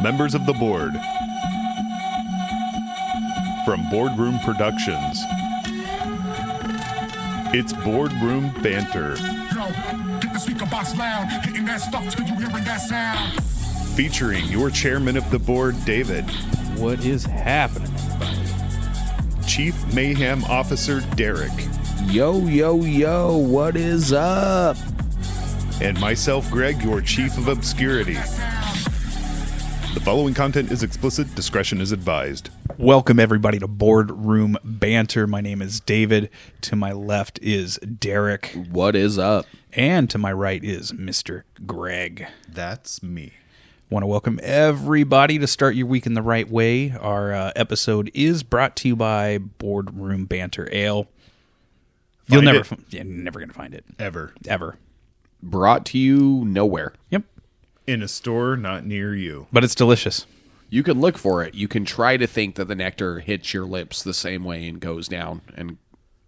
Members of the board. From Boardroom Productions, it's Boardroom Banter. Get the speaker box loud, hitting that stuff till you hearing that sound. Featuring your chairman of the board, David. What is happening, everybody? Chief Mayhem Officer, Derek. Yo, what is up? And myself, Greg, your Chief of Obscurity. The following content is explicit. Discretion is advised. Welcome, everybody, to Boardroom Banter. My name is David. To my left is Derek. What is up? And to my right is Mr. Greg. That's me. Want to welcome everybody to start your week in the right way. Our episode is brought to you by Boardroom Banter Ale. You're never going to find it. Ever. Brought to you nowhere. Yep. In a store not near you. But it's delicious. You can look for it. You can try to think that the nectar hits your lips the same way and goes down,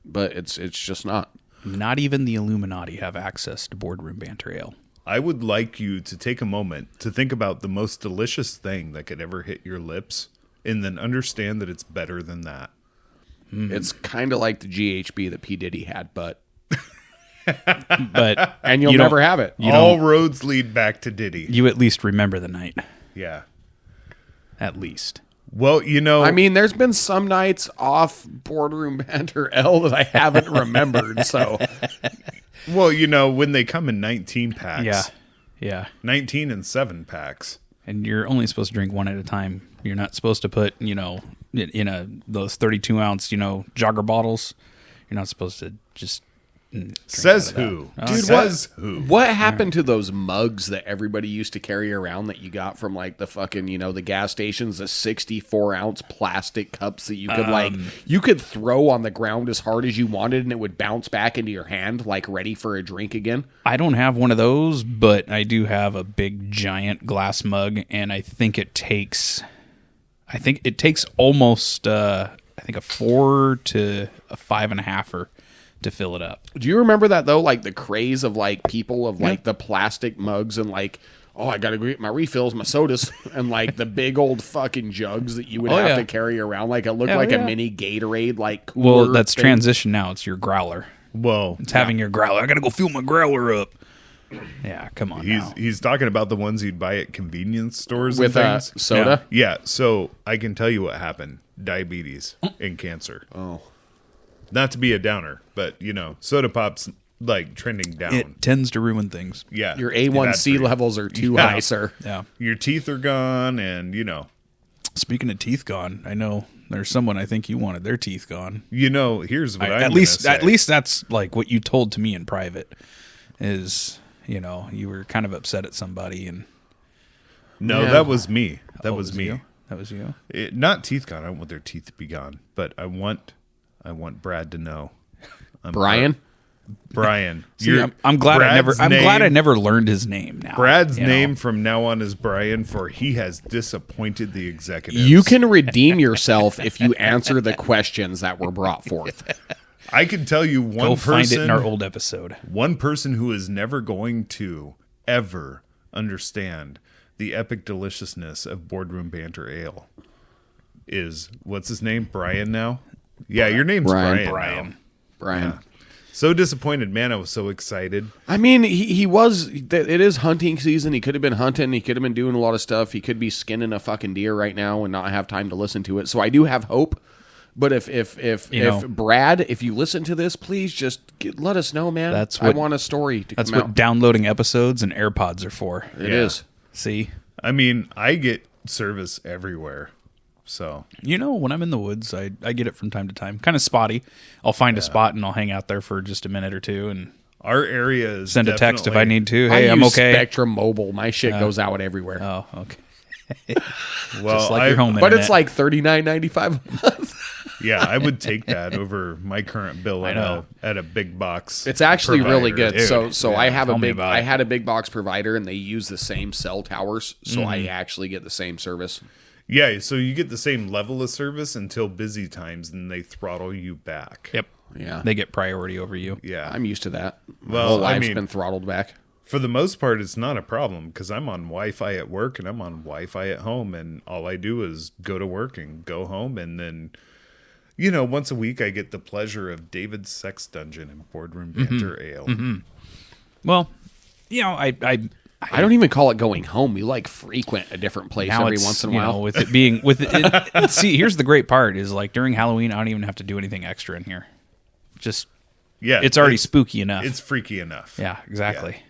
but it's just not. Not even the Illuminati have access to Boardroom Banter Ale. I would like you to take a moment to think about the most delicious thing that could ever hit your lips, and then understand that it's better than that. It's kind of like the GHB that P. Diddy had, but And you'll never have it. All roads lead back to Diddy. You at least remember the night. Yeah. At least. Well, I mean, there's been some nights off Boardroom Banter L that I haven't remembered, so. Well, when they come in 19 packs. Yeah. 19 and 7 packs. And you're only supposed to drink one at a time. You're not supposed to put, those 32-ounce, jogger bottles. You're not supposed to just Says who? Dude, Says who? What happened to those mugs that everybody used to carry around that you got from like the fucking, the gas stations, the 64-ounce plastic cups that you could you could throw on the ground as hard as you wanted and it would bounce back into your hand like ready for a drink again? I don't have one of those, but I do have a big giant glass mug, and I think it takes almost a 4 to a 5.5 to fill it up. Do you remember that though? Like the craze of like people of like the plastic mugs and like, oh, I gotta get my refills, my sodas, and like the big old fucking jugs that you would have to carry around. Like it looked like a mini Gatorade. Like well, that's transition now. It's your growler. Whoa, it's having your growler. I gotta go fill my growler up. Yeah, come on. He's talking about the ones you'd buy at convenience stores with and things. Soda. Yeah. So I can tell you what happened: diabetes and cancer. Oh. Not to be a downer, but, soda pop's, like, trending down. It tends to ruin things. Yeah. Your A1C levels are too high, sir. Yeah. Your teeth are gone, and, Speaking of teeth gone, I know there's someone I think you wanted their teeth gone. Here's what I'm at least that's, like, what you told to me in private is, you were kind of upset at somebody. And No, that was me. That was me. You? That was you? Not teeth gone. I don't want their teeth to be gone, but I want Brad to know. Brian? Brian. See, I'm glad I never learned his name now. Brad's name from now on is Brian, for he has disappointed the executives. You can redeem yourself if you answer the questions that were brought forth. I can tell you one person. Find it in our old episode. One person who is never going to ever understand the epic deliciousness of Boardroom Banter Ale is, what's his name? Brian now? Yeah, your name's Brian. Brian. Yeah. So disappointed, man. I was so excited. I mean, he was. It is hunting season. He could have been hunting. He could have been doing a lot of stuff. He could be skinning a fucking deer right now and not have time to listen to it. So I do have hope. But if Brad, if you listen to this, please just let us know, man. I want a story to come out. That's what downloading episodes and AirPods are for. It is. See? I mean, I get service everywhere. So when I'm in the woods, I get it from time to time. Kind of spotty. I'll find a spot and I'll hang out there for just a minute or two and our area is send a text if I need to. Hey, I I'm use okay. Spectrum Mobile. My shit goes out everywhere. Oh, okay. Well, just like your home but internet. it's like $39.95 a month. Yeah, I would take that over my current bill at a big box. It's actually provider. really good. Dude, So I have I had a big box provider and they use the same cell towers, so I actually get the same service. Yeah, so you get the same level of service until busy times, and they throttle you back. Yep. Yeah. They get priority over you. Yeah. I'm used to that. My Well, whole I life's mean, been throttled back. for the most part, it's not a problem because I'm on Wi-Fi at work and I'm on Wi-Fi at home, and all I do is go to work and go home, and then, once a week I get the pleasure of David's Sex Dungeon and Boardroom Banter Ale. Well, I don't even call it going home. We frequent a different place every once in a while. With it being see, here's the great part is during Halloween, I don't even have to do anything extra in here. Just it's already spooky enough. It's freaky enough. Yeah, exactly.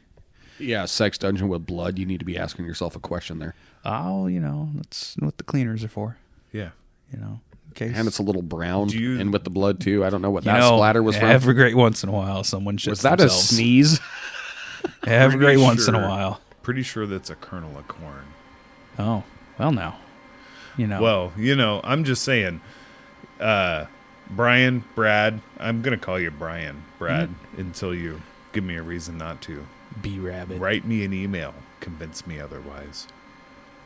Yeah, Sex Dungeon with blood. You need to be asking yourself a question there. Oh, that's what the cleaners are for. Yeah. In case. And it's a little brown and with the blood too. I don't know what that splatter was from. Every great once in a while, someone shits Was that themselves. a sneeze? Every great once in a while. Pretty sure that's a kernel of corn. Oh, well now. Well, I'm just saying, Brian, Brad, I'm going to call you Brian, Brad, until you give me a reason not to. B.R.B. Write me an email. Convince me otherwise.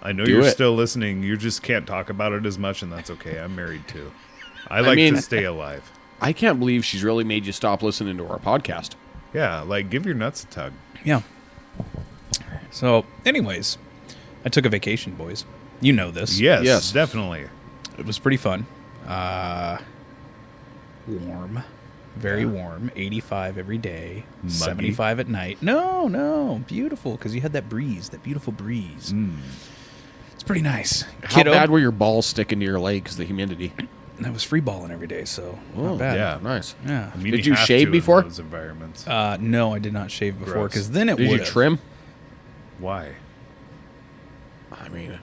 I know you're still listening. You just can't talk about it as much, and that's okay. I'm married too. I like to stay alive. I can't believe she's really made you stop listening to our podcast. Yeah, give your nuts a tug. Yeah. So, anyways, I took a vacation, boys. You know this. Yes, definitely. It was pretty fun. Warm. Very warm. 85 every day. Muggy. 75 at night. No. Beautiful, because you had that breeze, that beautiful breeze. It's pretty nice. How bad were your balls sticking to your leg because of the humidity? I was free balling every day, so not bad. Yeah, nice. Yeah. I mean, Did you have shave to before? in those environments? No, I did not shave before, Gross. because then it would Did you trim? Why? I mean,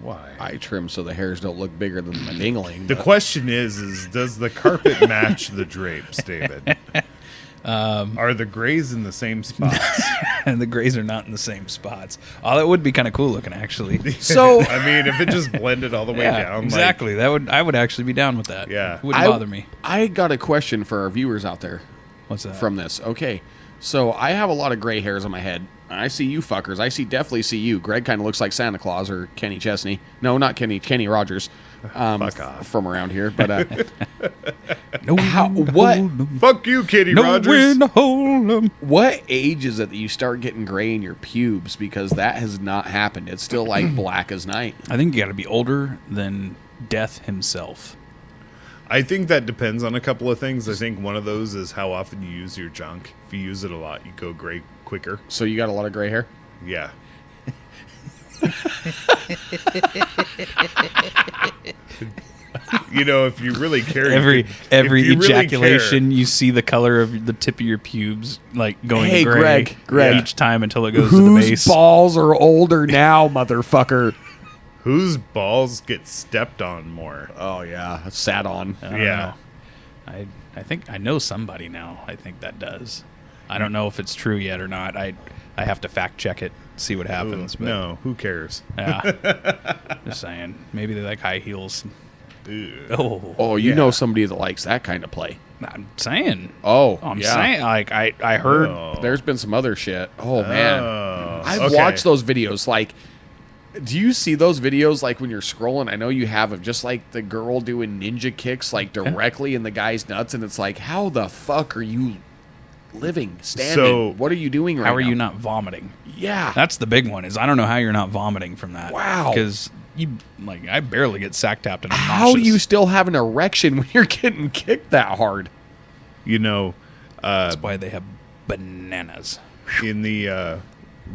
Why? I trim so the hairs don't look bigger than my dingling. The question is does the carpet match the drapes, David? Are the grays in the same spots? And the grays are not in the same spots. Oh, that would be kind of cool looking, actually. So I mean, if it just blended all the way down, exactly. I would actually be down with that. Yeah. It wouldn't bother me. I got a question for our viewers out there. What's that? From this? Okay, so I have a lot of gray hairs on my head. I see you fuckers. Definitely see you. Greg kind of looks like Santa Claus or Kenny Chesney. No, not Kenny. Kenny Rogers. Fuck off. From around here. But No, what? Fuck you, Kenny Rogers. What age is it that you start getting gray in your pubes? Because that has not happened. It's still black as night. I think you got to be older than Death himself. I think that depends on a couple of things. I think one of those is how often you use your junk. If you use it a lot, you go gray quicker. So you got a lot of gray hair? Yeah. If you really care, Every you ejaculation, really you see the color of the tip of your pubes going Hey, gray Greg. each time until it goes to the Whose base. balls are older now, motherfucker? whose balls get stepped on more? Oh yeah, sat on. I don't know. I think I know somebody now. I think that does. I don't know if it's true yet or not. I have to fact check it, see what happens. But No, who cares? yeah, just saying. Maybe they like high heels. Ew. Oh, you know somebody that likes that kind of play. I'm saying. Oh, I'm yeah. saying. I heard. Oh. There's been some other shit. Oh man, I've okay. watched those videos. Do you see those videos when you're scrolling? I know you have of just the girl doing ninja kicks directly in the guy's nuts, and it's how the fuck are you living, standing? So, what are you doing right now? How are you not vomiting? Yeah, That's the big one. Is I don't know how you're not vomiting from that. Wow. Because you I barely get sack tapped and I'm how do nauseous. you still have an erection when you're getting kicked that hard? That's why they have bananas. In the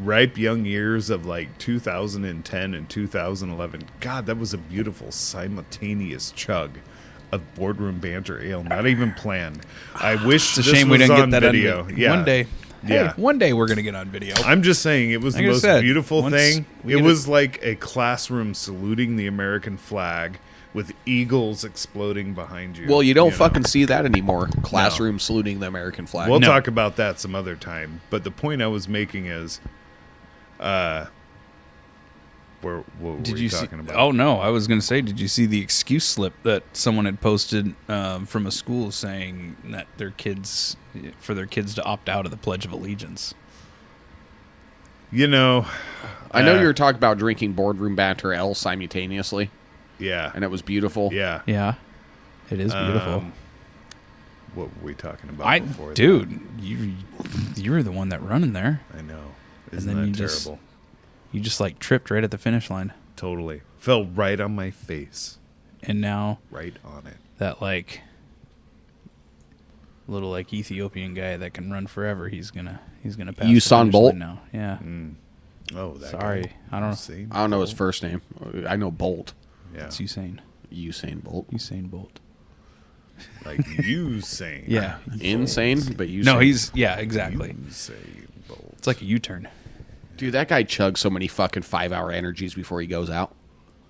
ripe young years of 2010 and 2011, God, that was a beautiful simultaneous chug of Boardroom Banter Ale. Not even planned. I wish It's a this shame was we didn't on get that video. on Yeah. one day. Yeah. Hey, one day we're gonna get on video. I'm just saying it was the Like I most said, beautiful once thing. we It get was like a classroom saluting the American flag with eagles exploding behind you. Well, you don't know? fucking see that anymore. Classroom saluting the American flag. We'll No. talk about that some other time. But the point I was making is, what were Did we you see? talking about? Oh no, I was gonna say, did you see the excuse slip that someone had posted from a school saying that their kids to opt out of the Pledge of Allegiance? I know you were talking about drinking Boardroom Banter Ale simultaneously, Yeah. and it was beautiful. Yeah. Yeah, it is beautiful. What were we talking about before? Dude, you were the one that run in there. I know. And Isn't then that terrible? You just like tripped right at the finish line. Totally. Fell right on my face. And now Right on it. that like little like Ethiopian guy that can run forever, he's gonna pass Usain the finish Bolt? line now. Yeah. Oh, that Sorry. guy. I don't know. Usain I don't know his Bolt? first name. I know Bolt. Yeah. It's Usain. Usain Bolt. Usain Bolt. Like Usain. Yeah. Insane, but Usain. No, exactly. Usain Bolt. It's like a U-turn. Dude, that guy chugs so many fucking 5-hour energies before he goes out.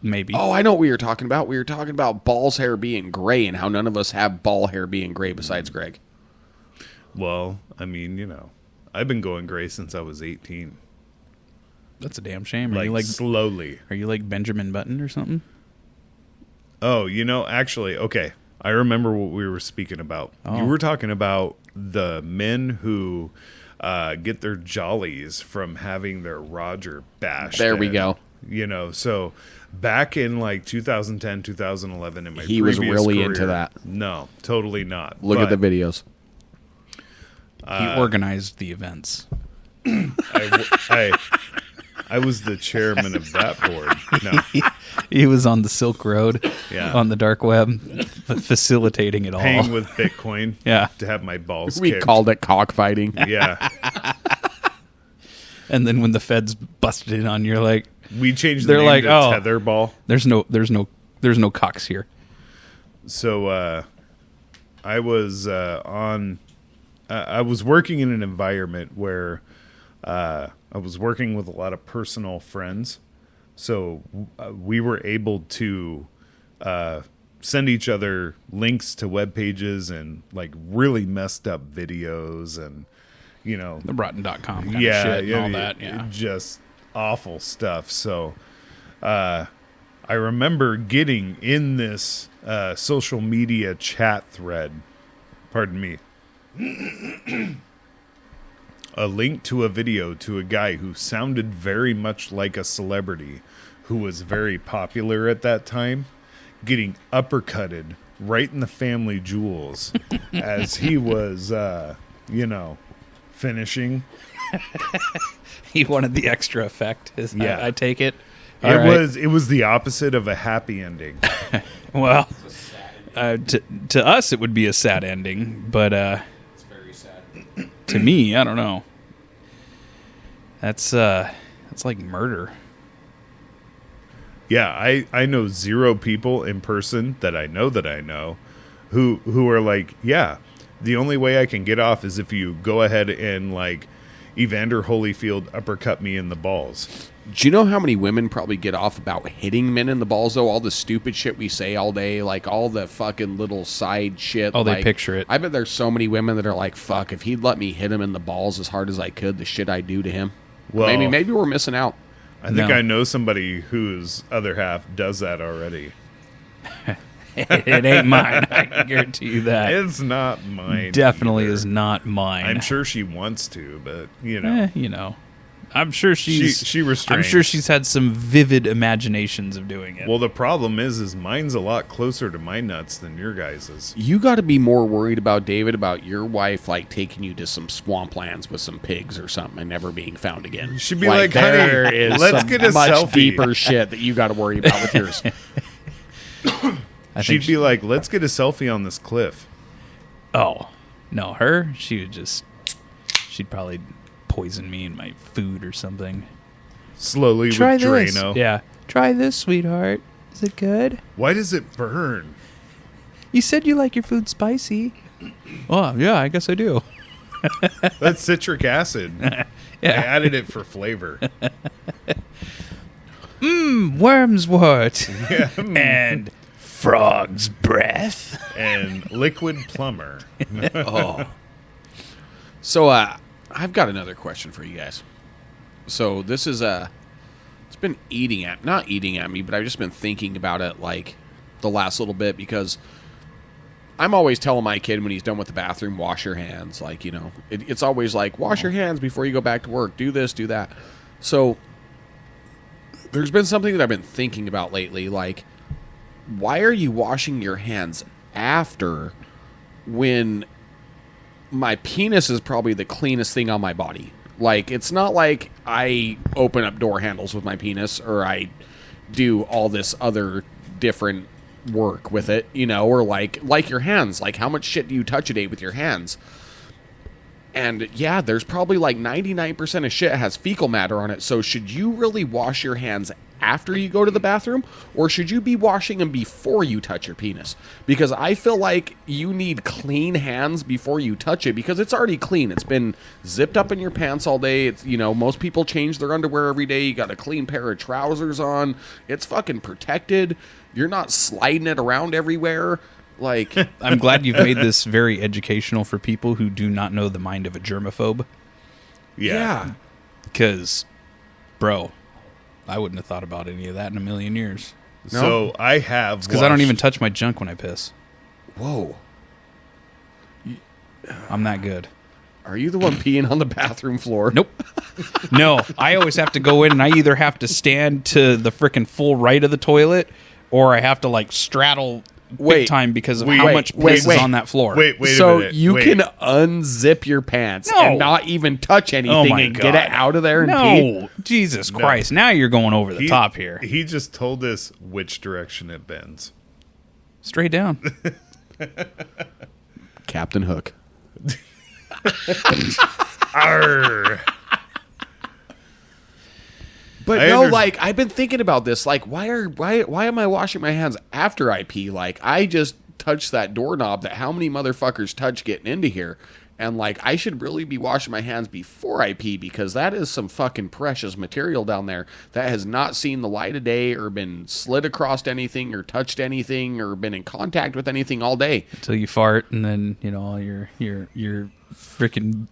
Maybe. Oh, I know what we were talking about. We were talking about Ball's hair being gray and how none of us have Ball hair being gray besides Greg. Well, I mean, I've been going gray since I was 18. That's a damn shame. Like slowly. Are you like Benjamin Button or something? Oh, actually, okay. I remember what we were speaking about. Oh. You were talking about the men who get their jollies from having their Roger bashed. There we in. go. So back in like 2010, 2011 in my He was previous really career, into that. No, totally not. Look at But the videos. He organized the events. I was the chairman of that board. No. He was on the Silk Road, Yeah. on the dark web, facilitating it all. Paying with Bitcoin Yeah. to have my balls We kicked. called it cockfighting. Yeah. And then when the feds busted in on you, you're like, We changed the They're name like, to oh. Tetherball. there's no cocks here. So I was I was working in an environment where I was working with a lot of personal friends. So we were able to send each other links to web pages and like really messed up videos and The rotten.com kind of yeah, shit and yeah, all that. Yeah. just awful stuff. So I remember getting in this social media chat thread, pardon me, a link to a video to a guy who sounded very much like a celebrity who was very popular at that time, getting uppercutted right in the family jewels as he was, finishing. He wanted the extra effect. Yeah. I take it. It was the opposite of a happy ending. Well, to us it would be a sad ending, but It's very sad. to me, I don't know. That's like murder. Yeah, I know 0 people in person that I know who are like, yeah, the only way I can get off is if you go ahead and like Evander Holyfield uppercut me in the balls. Do you know how many women probably get off about hitting men in the balls, though? All the stupid shit we say all day, like all the fucking little side shit. Oh, they like, picture it. I bet there's so many women that are like, fuck, if he'd let me hit him in the balls as hard as I could, the shit I'd do to him. Well, Maybe we're missing out. I think No. I know somebody whose other half does that already. It ain't mine. I can guarantee you that. It's not mine. Definitely either. is not mine. I'm sure she wants to, but I'm sure she's. she I'm restrains. sure she's had some vivid imaginations of doing it. Well, the problem is mine's a lot closer to my nuts than your guys's. You got to be more worried about, David, about your wife like taking you to some swamplands with some pigs or something and never being found again. She'd be like, honey, there is let's some get a much selfie. deeper shit that you got to worry about with yours. I She'd think be like, let's get a selfie on this cliff. oh no, her. She'd probably poison me in my food or something. Slowly Try with this. Drano. Yeah, try this, sweetheart. Is it good? Why does it burn? You said you like your food spicy. Oh yeah, I guess I do. That's citric acid. I Yeah, added it for flavor. worm's wort and frog's breath. And liquid plumber. So, I've got another question for you guys. So this is it's been not eating at me, but I've just been thinking about it like the last little bit because I'm always telling my kid when he's done with the bathroom, wash your hands. Like, it's always like, wash your hands before you go back to work. Do this, do that. So there's been something that I've been thinking about lately. Like, why are you washing your hands after when my penis is probably the cleanest thing on my body. Like, it's not like I open up door handles with my penis or I do all this other different work with it, you know, or like your hands. Like, how much shit do you touch a day with your hands? And yeah, there's probably like 99% of shit has fecal matter on it. So should you really wash your hands after you go to the bathroom, or should you be washing them before you touch your penis? Because I feel like you need clean hands before you touch it, because it's already clean. It's been zipped up in your pants all day. It's, you know, most people change their underwear every day. You got a clean pair of trousers on. It's fucking protected. You're not sliding it around everywhere. Like, I'm glad you've made this very educational for people who do not know the mind of a germaphobe. yeah. Because, bro, I wouldn't have thought about any of that in a million years. No? So I have Because I don't even touch my junk when I piss. Whoa. I'm that good. Are you the one peeing on the bathroom floor? Nope. No, I always have to go in and I either have to stand to the frickin' full right of the toilet, or I have to like straddle big time because of how much piss is on that floor. Wait a minute. So you can unzip your pants and not even touch anything and get it out of there and pee? Jesus Christ. Now you're going over the top here. He just told us which direction it bends. Straight down. Captain Hook. Arr. But like, I've been thinking about this. Like, why am I washing my hands after I pee? Like, I just touched that doorknob that how many motherfuckers touch getting into here. And, like, I should really be washing my hands before I pee, because that is some fucking precious material down there that has not seen the light of day or been slid across anything or touched anything or been in contact with anything all day. Until you fart, and then, you know, all your freaking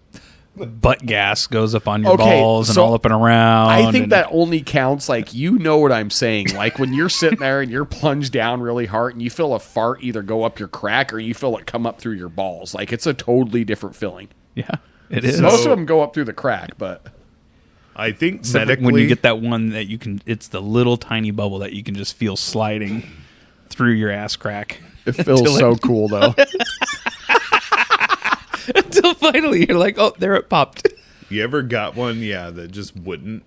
butt gas goes up on your balls and all up and around. I think that only counts, like, you know what I'm saying. Like, when you're sitting there and you're plunged down really hard and you feel a fart either go up your crack or you feel it come up through your balls. Like, it's a totally different feeling. Yeah, it is. Most of them go up through the crack, but I think medically, when you get that one that you can, it's the little tiny bubble that you can just feel sliding through your ass crack. It feels so cool, though. Until finally you're like, oh, there it popped. You ever got one, that just wouldn't?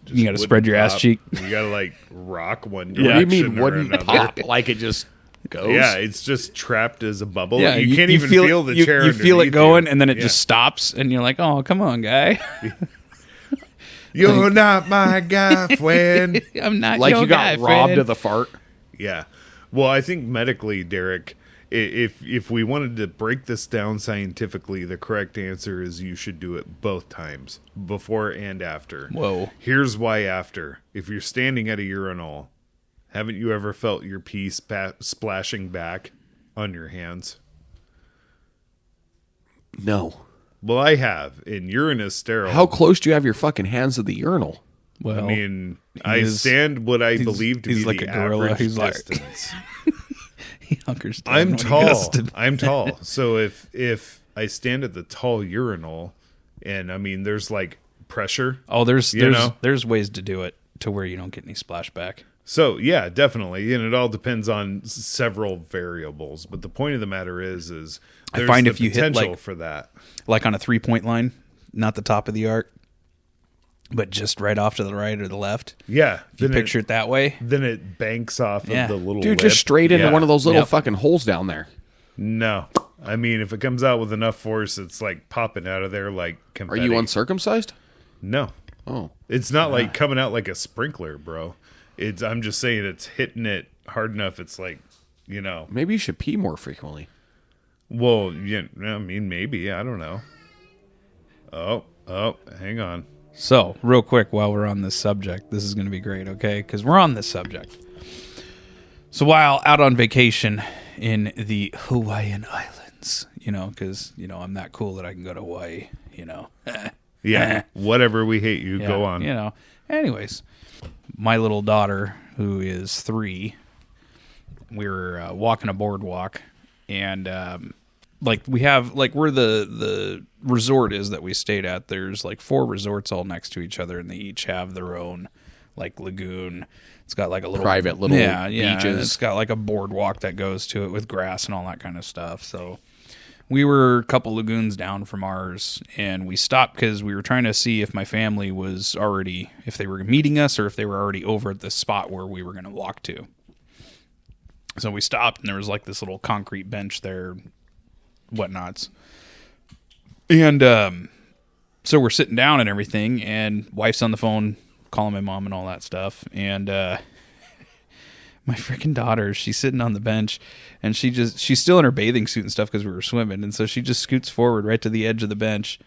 You got to spread your ass cheek. You got to, like, rock one What do direction you mean or wouldn't another. pop? Like, it just goes? Yeah, it's just trapped as a bubble. Yeah, you can't even feel the chair. You feel it underneath going, you. and then it just stops, and you're like, oh, come on, guy. You're not my guy, friend. I'm not Like your you got guy, robbed friend. of the fart? Yeah. Well, I think medically, Derek, if we wanted to break this down scientifically, the correct answer is you should do it both times, before and after. Whoa. Here's why after. If you're standing at a urinal, haven't you ever felt your pee splashing back on your hands? No. Well, I have. And urine is sterile. How close do you have your fucking hands to the urinal? Well, I mean, I stand what I believe to be he's like the a gorilla. average He's like- distance. he hunkers down I'm when he tall. goes to- I'm tall. So if I stand at the tall urinal, and I mean, there's like pressure. Oh, there's know? ways to do it to where you don't get any splashback. So yeah, definitely, and it all depends on several variables. But the point of the matter is there's I find the if you hit, potential like- for that. Like on a 3-point line, not the top of the arc, but just right off to the right or the left. Yeah, If you picture it that way. Then it banks off Yeah. of the little Dude, lip. just straight into Yeah. one of those little Yep. fucking holes down there. No, I mean, if it comes out with enough force, it's like popping out of there like Are confetti. you uncircumcised? No. Oh. It's not like coming out like a sprinkler, bro. I'm just saying it's hitting it hard enough. It's like, you know. Maybe you should pee more frequently. Well, yeah, I mean, maybe. I don't know. Oh, hang on. So, real quick, while we're on this subject, this is going to be great, okay? Because we're on this subject. So, while out on vacation in the Hawaiian Islands, because, I'm that cool that I can go to Hawaii, Yeah, whatever. We hate you. Yeah, Go on. Anyways, my little daughter, who is 3, we were walking a boardwalk, and we have where the resort is that we stayed at. There's 4 resorts all next to each other, and they each have their own lagoon. It's got a little Private little beaches. beaches. It's got a boardwalk that goes to it with grass and all that kind of stuff. So we were a couple lagoons down from ours, and we stopped because we were trying to see if my family was already, if they were meeting us or if they were already over at the spot where we were going to walk to. So we stopped, and there was like this little concrete bench there, whatnots. And so we're sitting down and everything, and wife's on the phone calling my mom and all that stuff. And my freaking daughter, she's sitting on the bench, and she's still in her bathing suit and stuff because we were swimming. And so she just scoots forward right to the edge of the bench,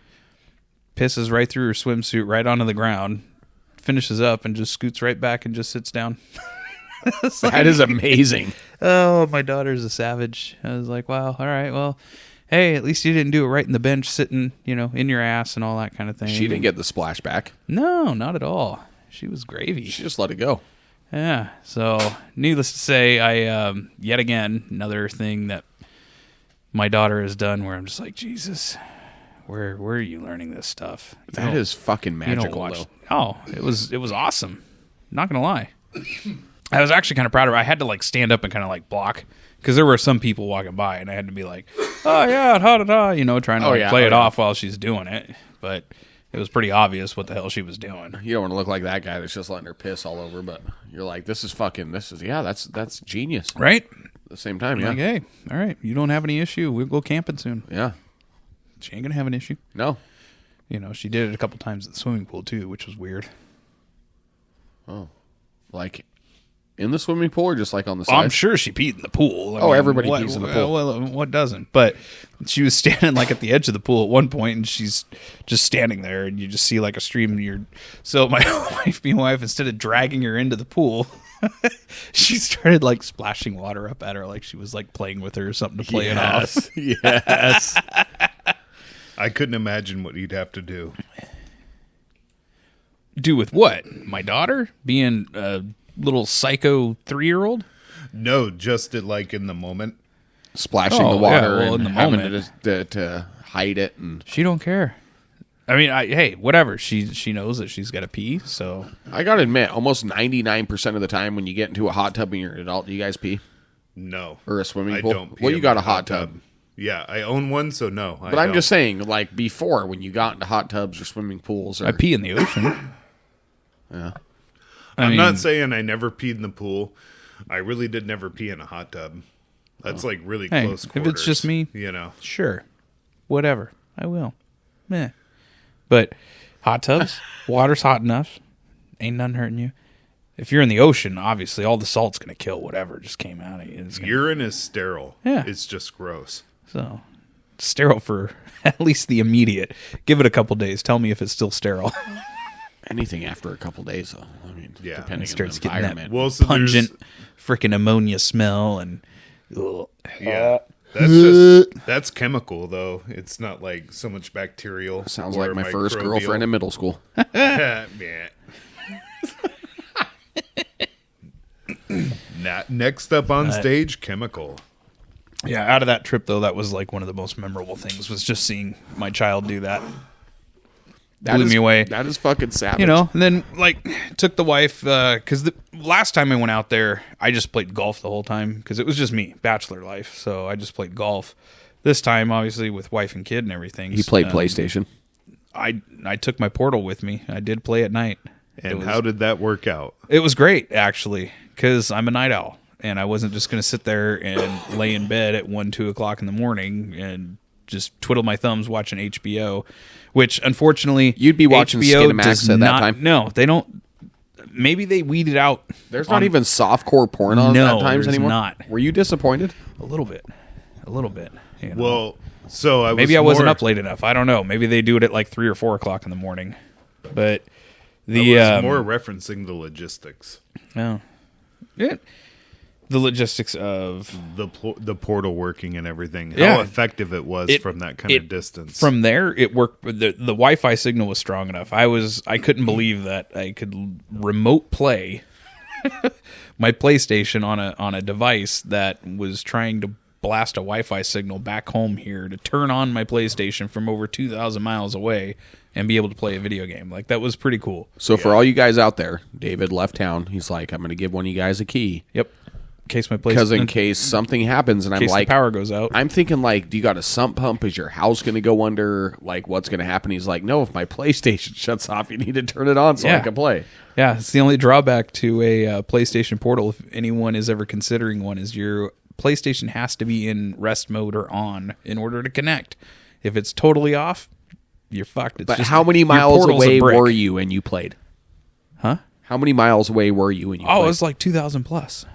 pisses right through her swimsuit, right onto the ground, finishes up, and just scoots right back and just sits down. That is amazing. Oh, my daughter's a savage. I was like, wow, all right, well, hey, at least you didn't do it right in the bench, sitting, in your ass and all that kind of thing. She didn't get the splashback. No, not at all. She was gravy. She just let it go. Yeah. So, needless to say, I yet again another thing that my daughter has done where I'm just like, Jesus, where are you learning this stuff? That is fucking magical, though. Oh, it was awesome. Not gonna lie. I was actually kind of proud of her. I had to like stand up and kind of like block because there were some people walking by, and I had to be like, "Oh yeah, da da da," trying to play it off while she's doing it. But it was pretty obvious what the hell she was doing. You don't want to look like that guy that's just letting her piss all over, but you're like, that's genius, right? At the same time, yeah. Like, hey, all right, you don't have any issue. We'll go camping soon. Yeah, she ain't gonna have an issue. No, she did it a couple times at the swimming pool too, which was weird. Oh, like in the swimming pool or just like on the side? I'm sure she peed in the pool. Everybody pees in the pool. Well, what doesn't? But she was standing like at the edge of the pool at one point, and she's just standing there, and you just see like a stream. So my wife, instead of dragging her into the pool, she started like splashing water up at her, like she was like playing with her or something to play it off. Yes. I couldn't imagine what you'd have to do. Do with what? My daughter being a little psycho 3-year-old? No, just like in the moment, splashing the water in and the having moment. to hide it, and she don't care. I mean, hey, whatever. She knows that she's got to pee. So I gotta admit, almost 99% of the time when you get into a hot tub and you're an adult, do you guys pee? No, or a swimming pool? I don't pee. Well, you got a hot tub. Yeah, I own one, so no. But I'm just saying, like before, when you got into hot tubs or swimming pools, I pee in the ocean. Yeah. I'm not saying I never peed in the pool. I really did never pee in a hot tub. That's like really close quarters. If it's just me, sure. Whatever. I will. Meh. But hot tubs, water's hot enough. Ain't nothing hurting you. If you're in the ocean, obviously all the salt's going to kill whatever just came out of you. Urine is sterile. Yeah. It's just gross. So, sterile for at least the immediate. Give it a couple days. Tell me if it's still sterile. Anything after a couple days, though. I mean, depending on the starts getting environment. that pungent freaking ammonia smell and yeah. That's chemical though. It's not like so much bacterial. Sounds like my first girlfriend in middle school. Yeah. Next up on stage, chemical. Yeah, out of that trip though, that was like one of the most memorable things was just seeing my child do that. Blew me away. That is fucking savage. And then like took the wife because the last time I went out there, I just played golf the whole time because it was just me, bachelor life. So I just played golf. This time, obviously, with wife and kid and everything. He played PlayStation. I took my Portal with me. I did play at night. And how did that work out? It was great, actually, because I'm a night owl. And I wasn't just going to sit there and lay in bed at 1, 2 o'clock in the morning and just twiddle my thumbs watching HBO, which unfortunately you'd be watching HBO Skinamax at that time. No, they don't. Maybe they weeded out. There's not even softcore porn on that times anymore. Not. Were you disappointed? A little bit. Well, so I maybe I wasn't up late enough. I don't know. Maybe they do it at like 3 or 4 o'clock in the morning. But I was more referencing the logistics. Oh, yeah. The logistics of the portal working and everything. How effective it was from that kind of distance. From there, it worked. The Wi-Fi signal was strong enough. I couldn't believe that I could remote play my PlayStation on a device that was trying to blast a Wi-Fi signal back home here to turn on my PlayStation from over 2,000 miles away and be able to play a video game. Like, that was pretty cool. So for all you guys out there, David left town. He's like, I'm going to give one of you guys a key. Yep. case my place, because in case something happens, and I'm case like, the power goes out. I'm thinking like, do you got a sump pump? Is your house going to go under? Like, what's going to happen? He's like, no, if my PlayStation shuts off, you need to turn it on so I can play. Yeah, it's the only drawback to a PlayStation Portal, if anyone is ever considering one, is your PlayStation has to be in rest mode or on in order to connect. If it's totally off, you're fucked. But how many miles away were you when you played? Huh? How many miles away were you when you played? Oh, it was like 2,000 plus.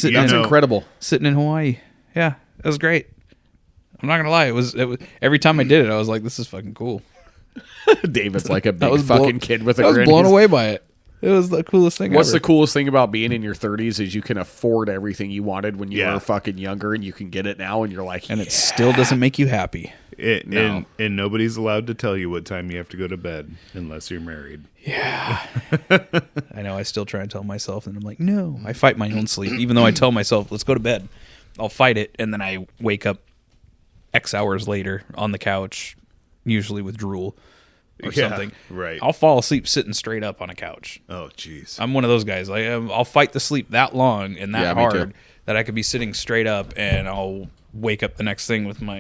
That's incredible. Sitting in Hawaii. Yeah, it was great. I'm not going to lie. It was every time I did it, I was like, this is fucking cool. David's like a big fucking kid with a grin. I was blown away by it. It was the coolest thing What's ever. the coolest thing about being in your 30s is you can afford everything you wanted when you were fucking younger, and you can get it now, and you're like, and it still doesn't make you happy. And nobody's allowed to tell you what time you have to go to bed unless you're married. Yeah. I know. I still try and tell myself, and I'm like, no. I fight my own sleep. Even though I tell myself, let's go to bed, I'll fight it, and then I wake up X hours later on the couch, usually with drool or something. Right. I'll fall asleep sitting straight up on a couch. Oh, jeez. I'm one of those guys. I'll fight the sleep that long and that me too. hard that I could be sitting straight up, and I'll wake up the next thing with my,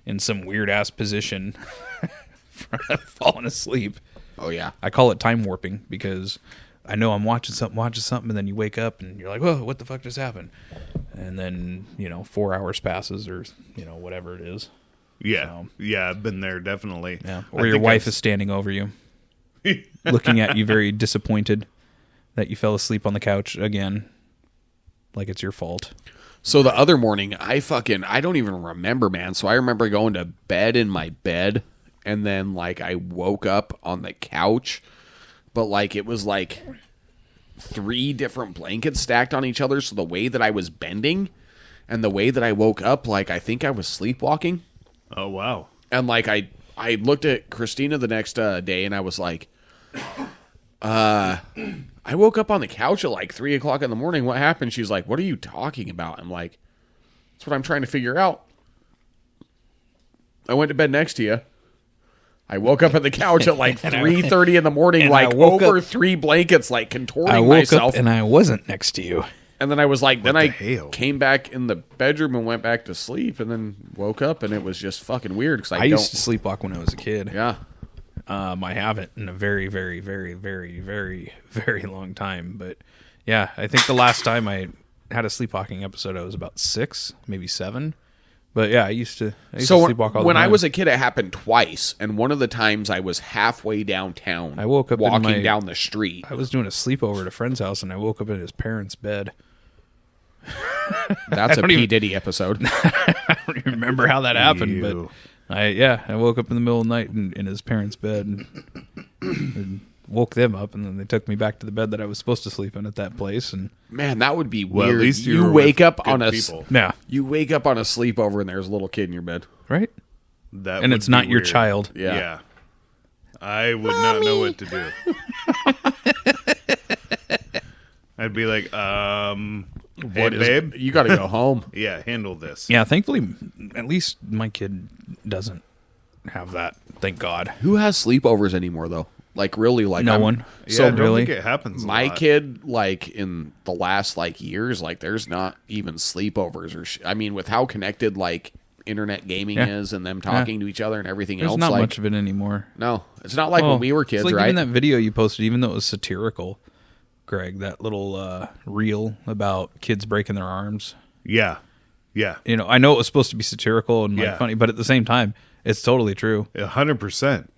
in some weird ass position, falling asleep. oh yeah. I call it time warping because I know I'm watching something, and then you wake up and you're like, whoa, what the fuck just happened? And then, 4 hours passes or, whatever it is. Yeah. Yeah, I've been there, definitely. Yeah. Or your wife is standing over you, looking at you very disappointed that you fell asleep on the couch again, like it's your fault. So the other morning, I don't even remember, man. So I remember going to bed in my bed, and then, like, I woke up on the couch, but, like, it was, like, 3 different blankets stacked on each other, so the way that I was bending and the way that I woke up, like, I think I was sleepwalking. Oh, wow. And, like, I looked at Christina the next day, and I was like, I woke up on the couch at, like, 3 o'clock in the morning. What happened? She's like, what are you talking about? I'm like, that's what I'm trying to figure out. I went to bed next to you. I woke up on the couch at, like, 3:30 in the morning, like, over 3 blankets, like, contorting myself. Up and I wasn't next to you. And then I was like, then I hell? came back in the bedroom and went back to sleep, and then woke up, and it was just fucking weird. Because I used to sleepwalk when I was a kid. Yeah. I haven't in a very, very, very, very, very, very long time. But yeah, I think the last time I had a sleepwalking episode, I was about 6, maybe 7. But yeah, I used to sleepwalk all the time. When I was a kid, it happened twice, and one of the times I was halfway downtown. I woke up walking down the street. I was doing a sleepover at a friend's house, and I woke up in his parents' bed. That's a P. Diddy episode. I don't even remember how that happened, but I woke up in the middle of the night in his parents' bed and woke them up, and then they took me back to the bed that I was supposed to sleep in at that place. And man, that would be well, weird. At least you wake up on a you wake up on a sleepover, and there's a little kid in your bed, right? That and it's not your child. Yeah. I would not know what to do. I'd be like, hey, babe, you got to go home. Yeah, handle this. Yeah, thankfully, at least my kid doesn't have that. Thank God. Who has sleepovers anymore, though? Like, really, like no one. So I don't really, think it happens. My a lot. kid, like in the last years, like there's not even sleepovers or. I mean, with how connected like internet gaming is, and them talking to each other and everything There's else, not like, much of it anymore. No, it's not like when we were kids, it's like right? Even that video you posted, even though it was satirical, Greg, that little reel about kids breaking their arms. Yeah. I know it was supposed to be satirical and funny, but at the same time, it's totally true. 100%.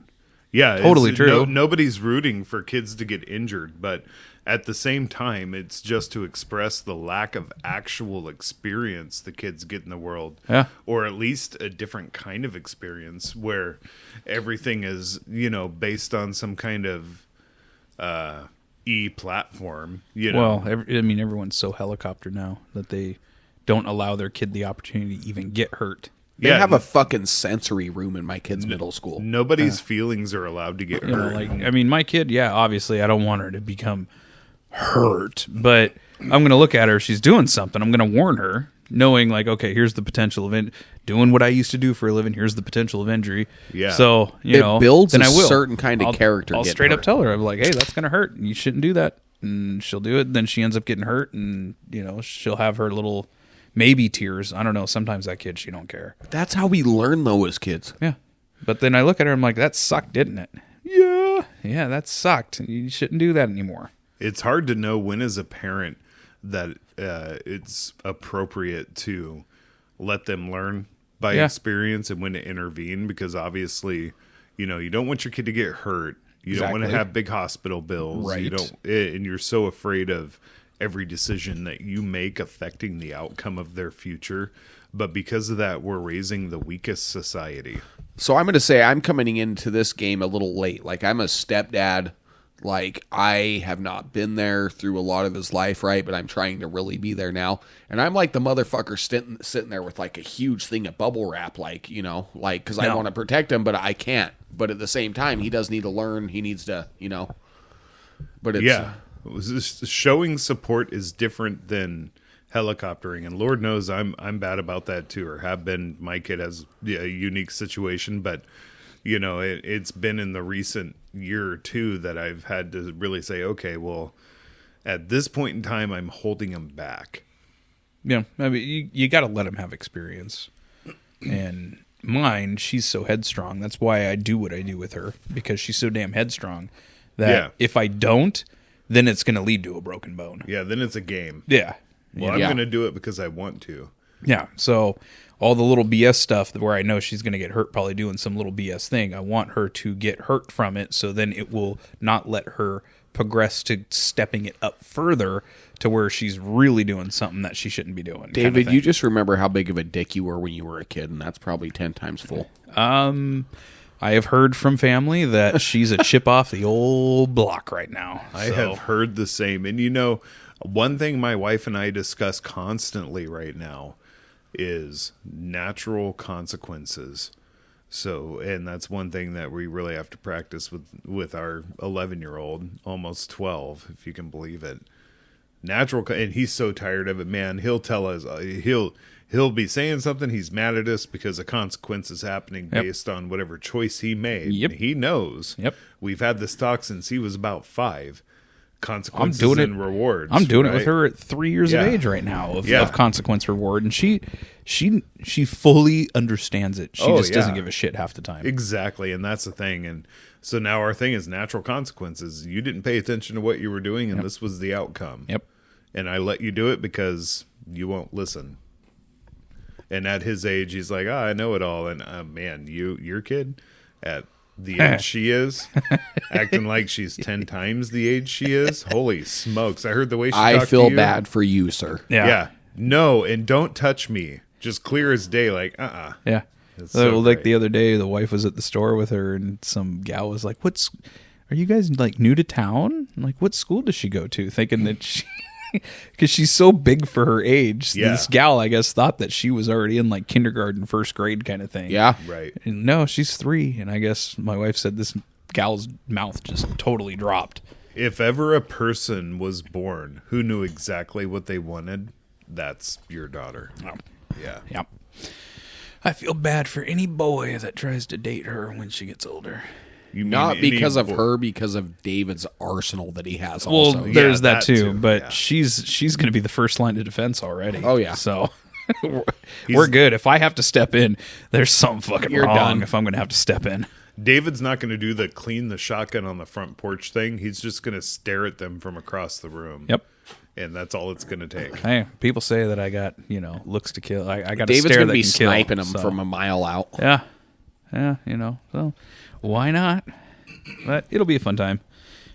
Yeah, totally true. Nobody's rooting for kids to get injured, but at the same time, it's just to express the lack of actual experience the kids get in the world. Yeah. Or at least a different kind of experience where everything is, based on some kind of e-platform. Well, everyone's so helicopter now that they don't allow their kid the opportunity to even get hurt. They have a fucking sensory room in my kid's middle school. Nobody's feelings are allowed to get hurt. My kid, obviously I don't want her to become hurt, but I'm going to look at her if she's doing something. I'm going to warn her, knowing okay, here's the potential of doing what I used to do for a living. Here's the potential of injury. Yeah. So, it builds then a I will. certain kind of character. I'll straight up tell her, I'm like, hey, that's going to hurt. You shouldn't do that. and she'll do it. Then she ends up getting hurt, and she'll have her little maybe tears. I don't know. Sometimes that kid, she don't care. That's how we learn, though, as kids. Yeah. But then I look at her, I'm like, that sucked, didn't it? Yeah, that sucked. You shouldn't do that anymore. It's hard to know when, as a parent, that it's appropriate to let them learn by experience and when to intervene, because obviously, you don't want your kid to get hurt. You don't want to have big hospital bills. Right. And you're so afraid of every decision that you make affecting the outcome of their future. But because of that, we're raising the weakest society. So I'm going to say I'm coming into this game a little late. Like, I'm a stepdad. Like, I have not been there through a lot of his life, right? But I'm trying to really be there now. And I'm like the motherfucker sitting there with like a huge thing of bubble wrap, because I want to protect him, but I can't. But at the same time, he does need to learn. He needs to, But it's showing support is different than helicoptering, and Lord knows I'm bad about that too, or have been. My kid has a unique situation, but it's been in the recent year or two that I've had to really say, okay, well, at this point in time, I'm holding him back. Yeah, I mean, you got to let him have experience. And mine, she's so headstrong. That's why I do what I do with her, because she's so damn headstrong that if I don't, then it's going to lead to a broken bone. Yeah, then it's a game. Yeah. Well, I'm going to do it because I want to. Yeah, so all the little BS stuff where I know she's going to get hurt probably doing some little BS thing, I want her to get hurt from it, so then it will not let her progress to stepping it up further to where she's really doing something that she shouldn't be doing. David, you just remember how big of a dick you were when you were a kid, and that's probably 10 times full. I have heard from family that she's a chip off the old block right now. I have heard the same. And one thing my wife and I discuss constantly right now is natural consequences. So, and that's one thing that we really have to practice with our 11-year-old, almost 12, if you can believe it. And he's so tired of it, man. He'll tell us, he'll be saying something, he's mad at us because a consequence is happening based on whatever choice he made. Yep. He knows. Yep. We've had this talk since he was about 5. Consequences and rewards. I'm doing it with her at 3 years of age right now of consequence reward, and she fully understands it. She just doesn't give a shit half the time. Exactly, and that's the thing. And so now our thing is natural consequences. You didn't pay attention to what you were doing, and this was the outcome. Yep. And I let you do it because you won't listen. And at his age, he's like, I know it all. And man, your kid at the age she is, acting like she's 10 times the age she is. Holy smokes. I heard the way she talked to you. I feel bad for you, sir. Yeah. No, and don't touch me. Just clear as day, like, Yeah. So like the other day, the wife was at the store with her, and some gal was like, are you guys like new to town? Like, what school does she go to? Thinking that she... Because she's so big for her age. Yeah. This gal, I guess, thought that she was already in like kindergarten, first grade kind of thing. Yeah. Right. And no, she's 3. And I guess my wife said this gal's mouth just totally dropped. If ever a person was born who knew exactly what they wanted, that's your daughter. Oh. Yeah. Yep. I feel bad for any boy that tries to date her when she gets older. You Not because of her, because of David's arsenal that he has Well, also. there's that too, too, but yeah. she's going to be the first line of defense already. Oh, yeah. So we're good. If I have to step in, there's something fucking You're wrong done. if I'm going to have to step in. David's not going to do the clean the shotgun on the front porch thing. He's just going to stare at them from across the room. Yep. And that's all it's going to take. Hey, people say that I got, looks to kill. I got a David's stare going that to be can kill, sniping him so. from a mile out. Yeah. Yeah, so why not? But it'll be a fun time.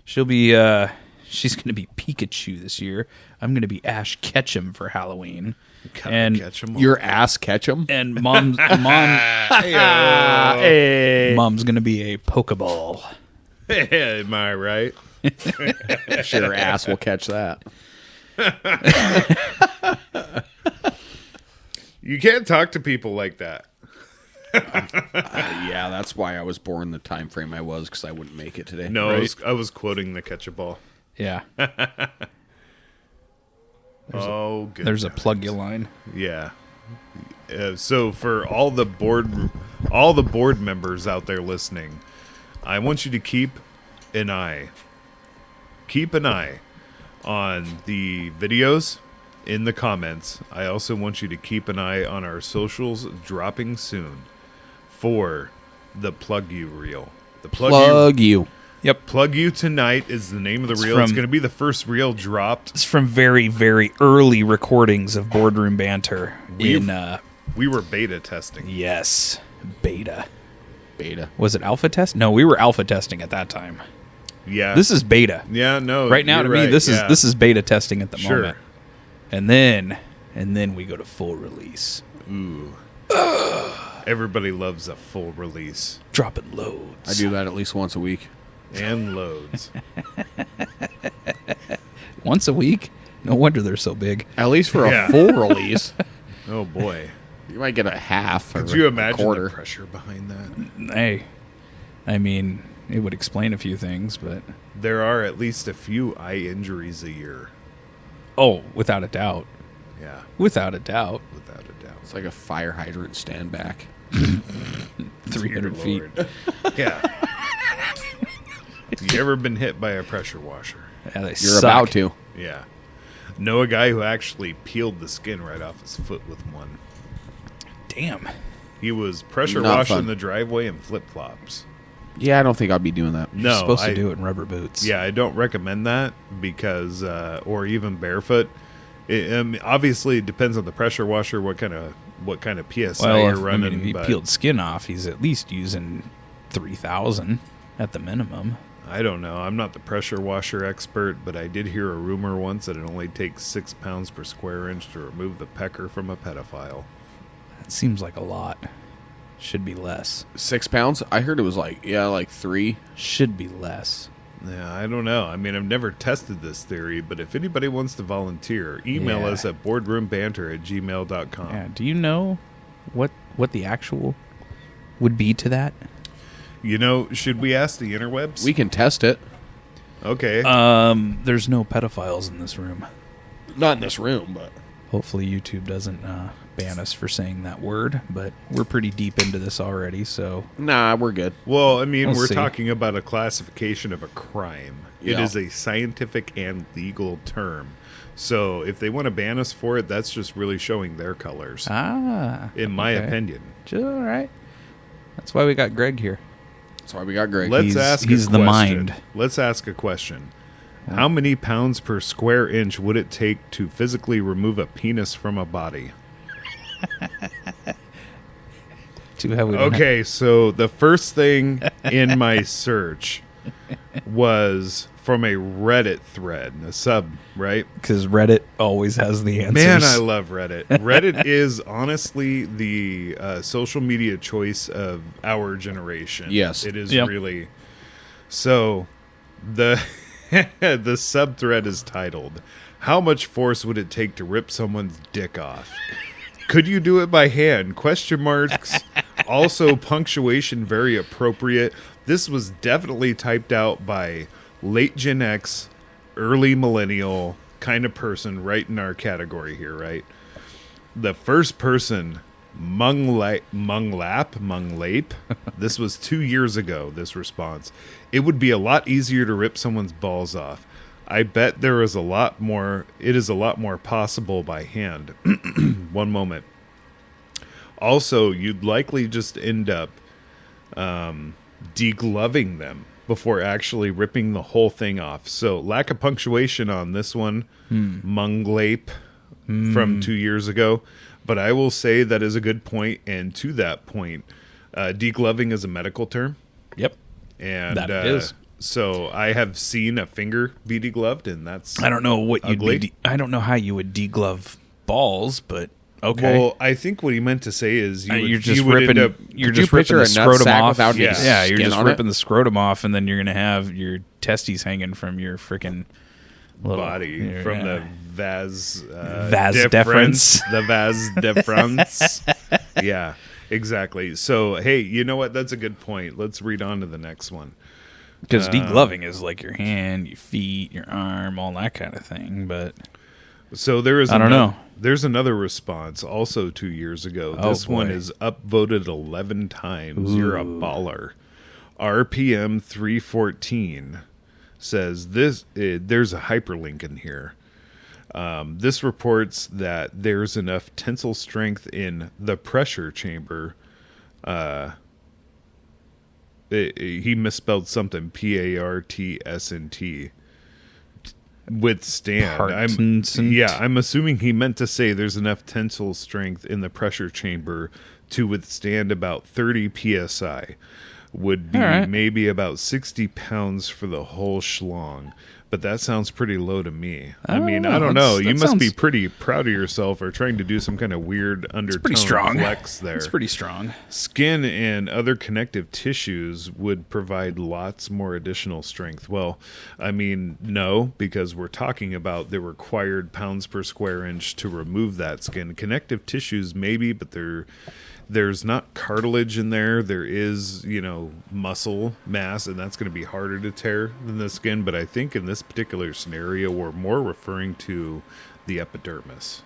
She'll be, she's going to be Pikachu this year. I'm going to be Ash Ketchum for Halloween. And catch 'em all. Your ass catch him? And mom's going to be a Pokeball. Am I right? Sure, your ass will catch that. You can't talk to people like that. Yeah, that's why I was born the time frame I was, because I wouldn't make it today. No, Right. I was quoting the catch a ball. Yeah. Good. There's a plug you line. Yeah. So for all the board members out there listening, I want you to keep an eye on the videos in the comments. I also want you to keep an eye on our socials dropping soon for the Plug You reel. The Plug You. Yep. Plug You Tonight is the name of the reel. It's going to be the first reel dropped. It's from very, very early recordings of Boardroom Banter. We were beta testing. Yes, beta. Beta. Was it alpha test? No, we were alpha testing at that time. Yeah. This is beta. Yeah, no. Right now, to me, this is beta testing at the Sure. moment. And then we go to full release. Ooh. Everybody loves a full release. Dropping loads. I do that at least once a week. And loads. Once a week? No wonder they're so big. At least for Yeah. a full release. Oh, boy. You might get a half. Could or you a imagine quarter. the pressure behind that? Hey, I mean, it would explain a few things, but... There are at least a few eye injuries a year. Oh, without a doubt. Yeah, Without a doubt. without a doubt. It's like a fire hydrant stand back. 300 Dear feet. Lord. Yeah. You ever been hit by a pressure washer? Yeah, they You're suck. about to. Yeah. Know a guy who actually peeled the skin right off his foot with one. Damn. He was pressure Not washing fun. the driveway in flip-flops. Yeah, I don't think I'd be doing that. No, You're supposed to do it in rubber boots. Yeah, I don't recommend that because, or even barefoot. Obviously, it depends on the pressure washer, what kind of PSI Well, you're if, running. if he but peeled skin off, he's at least using 3,000 at the minimum. I don't know. I'm not the pressure washer expert, but I did hear a rumor once that it only takes 6 pounds per square inch to remove the pecker from a pedophile. That seems like a lot. Should be less. 6 pounds? I heard it was like 3. Should be less. Yeah, I don't know. I mean, I've never tested this theory, but if anybody wants to volunteer, email Yeah. us at boardroombanter@gmail.com. Yeah. Do you know what the actual would be to that? You know, should we ask the interwebs? We can test it. Okay. There's no pedophiles in this room. Not in this room, but... Hopefully YouTube doesn't ban us for saying that word, but we're pretty deep into this already, so... Nah, we're good. Well, I mean, We'll we're see. talking about a classification of a crime. It Yeah. is a scientific and legal term. So if they want to ban us for it, that's just really showing their colors, in my okay. opinion. All right. That's why we got Greg here. That's why we got Greg. Let's He's- ask he's a the question. mind. Let's ask a question. How many pounds per square inch would it take to physically remove a penis from a body? Too bad we don't Okay, so the first thing in my search was from a Reddit thread, a sub, right? because Reddit always has the answers. Man, I love Reddit. Reddit is honestly the social media choice of our generation. Yes. It is Yep. really. So, the the subthread is titled, "How much force would it take to rip someone's dick off? Could you do it by hand?" Question marks. Also, punctuation very appropriate. This was definitely typed out by late Gen X, early millennial kind of person right in our category here, right? The first person, Munglap. This was 2 years ago, this response. "It would be a lot easier to rip someone's balls off. I bet it is a lot more possible by hand." One moment. Also, you'd likely just end up degloving them before actually ripping the whole thing off. So, lack of punctuation on this one, Munglape from 2 years ago. But I will say that is a good point, and to that point, degloving is a medical term. Yep. And That it is. So I have seen a finger be degloved, and that's I don't know what you'd ugly. be. I don't know how you would deglove balls, but okay. Well, I think what he meant to say is You're just you would ripping. end up. You're Could you just ripping picture the a nut scrotum sack off. without any Yeah, you're skin just on ripping it? the scrotum off, and then you're gonna have your testes hanging from your freaking body from the vas Vas deferens. the vas deferens. Yeah, exactly. So hey, you know what? That's a good point. Let's read on to the next one. because degloving is like your hand, your feet, your arm, all that kind of thing. But So there is I don't know. There's another response also 2 years ago. Oh, This one boy. is upvoted 11 times. You're a baller. RPM 314. says this. There's a hyperlink in here. This reports that there's enough tensile strength in the pressure chamber. He misspelled something. PARTSNT. Withstand. I'm assuming he meant to say there's enough tensile strength in the pressure chamber to withstand about 30 psi. Would be maybe about 60 pounds for the whole schlong. But that sounds pretty low to me. I mean, I don't know. You must be pretty proud of yourself or trying to do some kind of weird undertone flex there. It's pretty strong. Skin and other connective tissues would provide lots more additional strength. Well, I mean, no, because we're talking about the required pounds per square inch to remove that skin. Connective tissues, maybe, but there's not cartilage in there. There is, muscle mass, and that's going to be harder to tear than the skin. But I think in this particular scenario, we're more referring to the epidermis.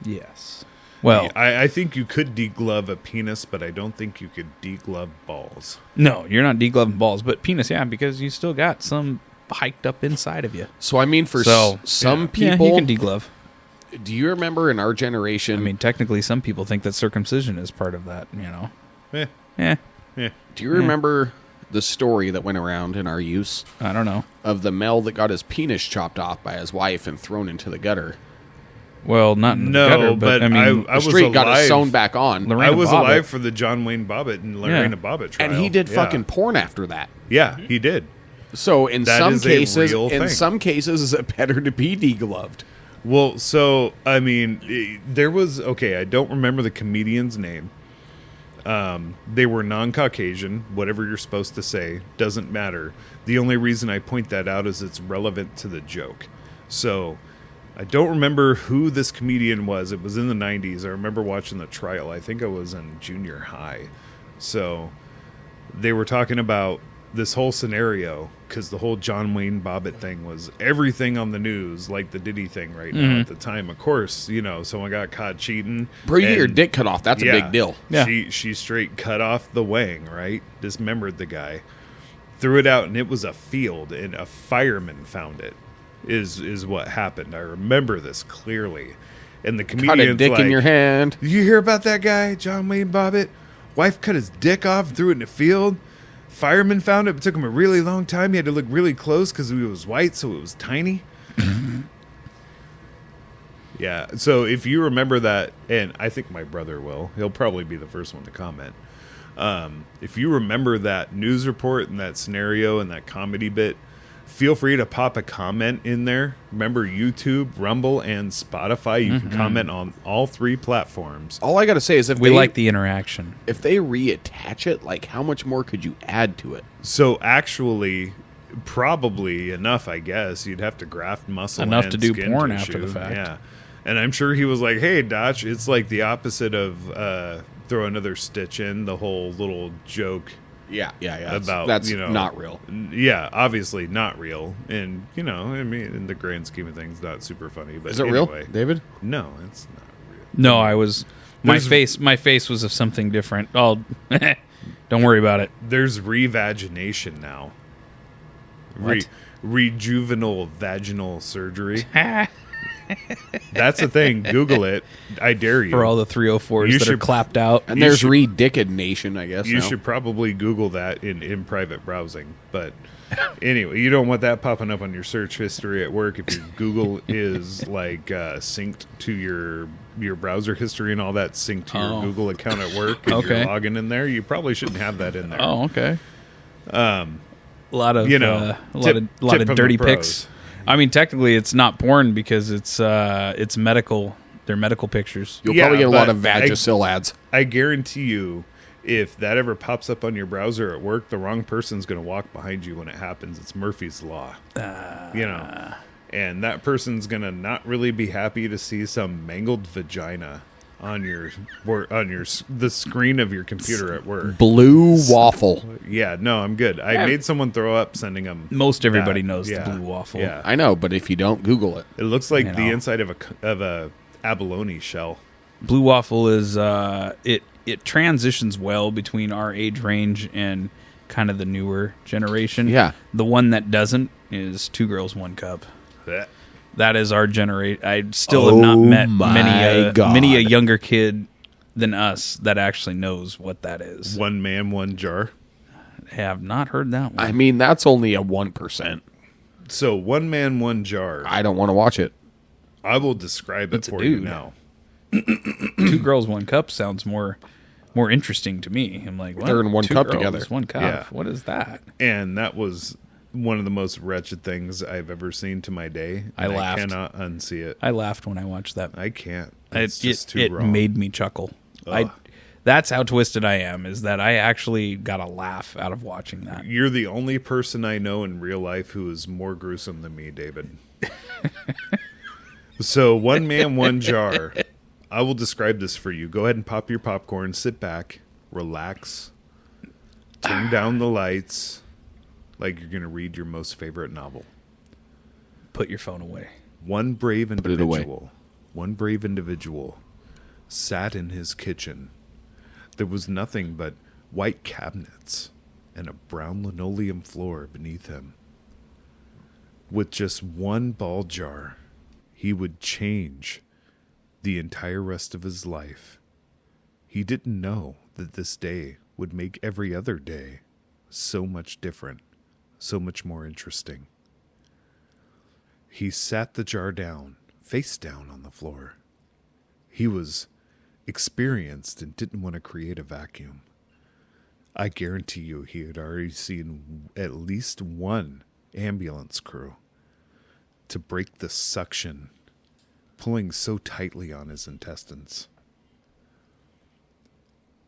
Yes. Well, I think you could deglove a penis, but I don't think you could deglove balls. No, you're not degloving balls, but penis, yeah, because you still got some hiked up inside of you. So, I mean, for some people... Yeah, you can deglove. Do you remember in our generation... I mean, technically, some people think that circumcision is part of that, Yeah. Do you remember the story that went around in our use? I don't know. Of the male that got his penis chopped off by his wife and thrown into the gutter. Well, not in the gutter, but I mean... I was street alive. got it sewn back on. I was alive for the John Wayne Bobbitt and Lorena Bobbitt trial. And he did fucking porn after that. Yeah, he did. So in some cases, is it better to be degloved? Well, so, I mean, there was... Okay, I don't remember the comedian's name. They were non-Caucasian. Whatever you're supposed to say doesn't matter. The only reason I point that out is it's relevant to the joke. So, I don't remember who this comedian was. It was in the 90s. I remember watching the trial. I think I was in junior high. So, they were talking about this whole scenario, because the whole John Wayne Bobbitt thing was everything on the news, like the Diddy thing right now at the time. Of course, someone got caught cheating. Bro, you get your dick cut off. That's a big deal. Yeah. She straight cut off the wang, right? Dismembered the guy. Threw it out, and it was a field, and a fireman found it, is what happened. I remember this clearly. And the comedian's cut a dick in your hand. Did you hear about that guy, John Wayne Bobbitt? Wife cut his dick off, threw it in the field. Fireman found it. It took him a really long time. He had to look really close because he was white, so it was tiny. Yeah. So if you remember that, and I think my brother will, he'll probably be the first one to comment. If you remember that news report and that scenario and that comedy bit, feel free to pop a comment in there. Remember, YouTube, Rumble, and Spotify. You can comment on all 3 platforms. All I got to say is if we like the interaction. If they reattach it, like how much more could you add to it? So actually, probably enough, I guess. You'd have to graft muscle enough and to do skin porn tissue. after the fact. Yeah. And I'm sure he was like, hey, Dotch, it's like the opposite of throw another stitch in, the whole little joke. Yeah. About that's not real. Yeah, obviously not real, and I mean, in the grand scheme of things, not super funny. But is it anyway, real, David? No, it's not real. No, I was my face was of something different. Oh, don't worry about it. There's revagination now. What? Rejuvenal vaginal surgery. That's a thing. Google it. I dare you. For all the 304s that are clapped out. And there's Redickination, I guess. You should probably Google that in private browsing. But anyway, you don't want that popping up on your search history at work if your Google is like synced to your browser history and all that synced to your Google account at work. And you're logging in there. You probably shouldn't have that in there. Oh, okay. A lot of dirty pics. I mean, technically, it's not porn because it's medical. They're medical pictures. You'll probably get a lot of Vagisil ads. I guarantee you, if that ever pops up on your browser at work, the wrong person's going to walk behind you when it happens. It's Murphy's Law. And that person's going to not really be happy to see some mangled vagina on the screen of your computer at work. Blue waffle. Yeah, no, I'm good. I made someone throw up sending them. Most everybody knows the blue waffle. Yeah, I know, but if you don't Google it, it looks like the inside of a abalone shell. Blue waffle is it transitions well between our age range and kind of the newer generation. Yeah, the one that doesn't is 2 Girls, 1 Cup. Blech. That is our generation. I still have not met many a younger kid than us that actually knows what that is. 1 man, 1 jar. I have not heard that one. I mean, that's only a 1%. So 1 man, 1 jar. I don't want to watch it. I will describe it for you now. 2 Girls, 1 Cup sounds more interesting to me. I'm like, what? They're in 1 2 cup girls, together. 1 cup. Yeah. What is that? And that was one of the most wretched things I've ever seen to my day. I laughed. I cannot unsee it. I laughed when I watched that. I can't. It's just too it wrong. made me chuckle. That's how twisted I am, is that I actually got a laugh out of watching that. You're the only person I know in real life who is more gruesome than me, David. So 1 man, 1 jar. I will describe this for you. Go ahead and pop your popcorn, sit back, relax, turn down the lights like you're going to read your most favorite novel. Put your phone away. One brave it away. individual sat in his kitchen. There was nothing but white cabinets and a brown linoleum floor beneath him. With just 1 ball jar, he would change the entire rest of his life. He didn't know that this day would make every other day so much different, so much more interesting. He sat the jar down, face down on the floor. He was experienced and didn't want to create a vacuum. I guarantee you he had already seen at least 1 ambulance crew to break the suction, pulling so tightly on his intestines.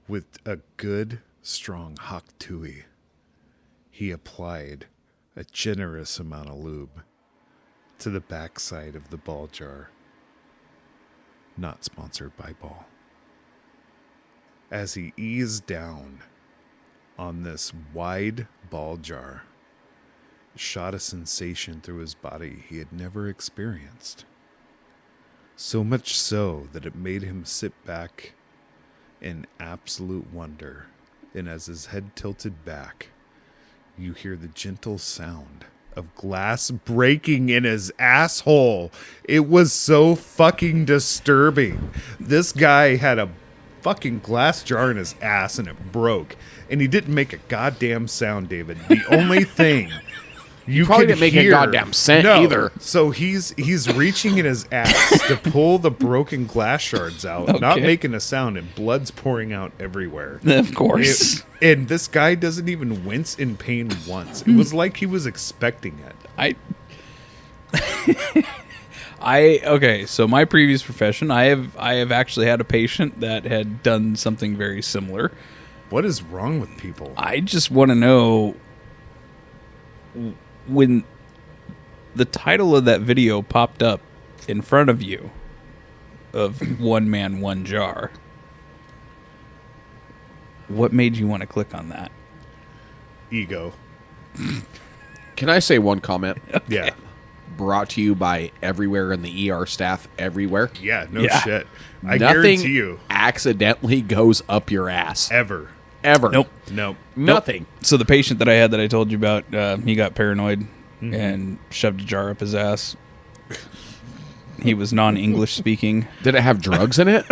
With a good, strong Hak Tui, he applied a generous amount of lube to the backside of the ball jar. Not sponsored by Ball. As he eased down on this wide ball jar, shot a sensation through his body he had never experienced. So much so that it made him sit back in absolute wonder. And as his head tilted back, you hear the gentle sound of glass breaking in his asshole. It was so fucking disturbing. This guy had a fucking glass jar in his ass and it broke. And he didn't make a goddamn sound, David. The only thing you probably could didn't make hear, a goddamn scent either. So he's reaching in his ass to pull the broken glass shards out, not making a sound, and blood's pouring out everywhere. Of course. And this guy doesn't even wince in pain once. It was like he was expecting it. So my previous profession, I have actually had a patient that had done something very similar. What is wrong with people? I just want to know, when the title of that video popped up in front of you of 1 man, 1 jar, what made you want to click on that? Ego. Can I say 1 comment? Yeah. Brought to you by everywhere in the ER staff everywhere. Yeah, no Yeah. shit. I Nothing guarantee you. accidentally goes up your ass. Ever. Nope. Nothing. So the patient that I had that I told you about, he got paranoid and shoved a jar up his ass. He was non-English speaking. Did it have drugs in it?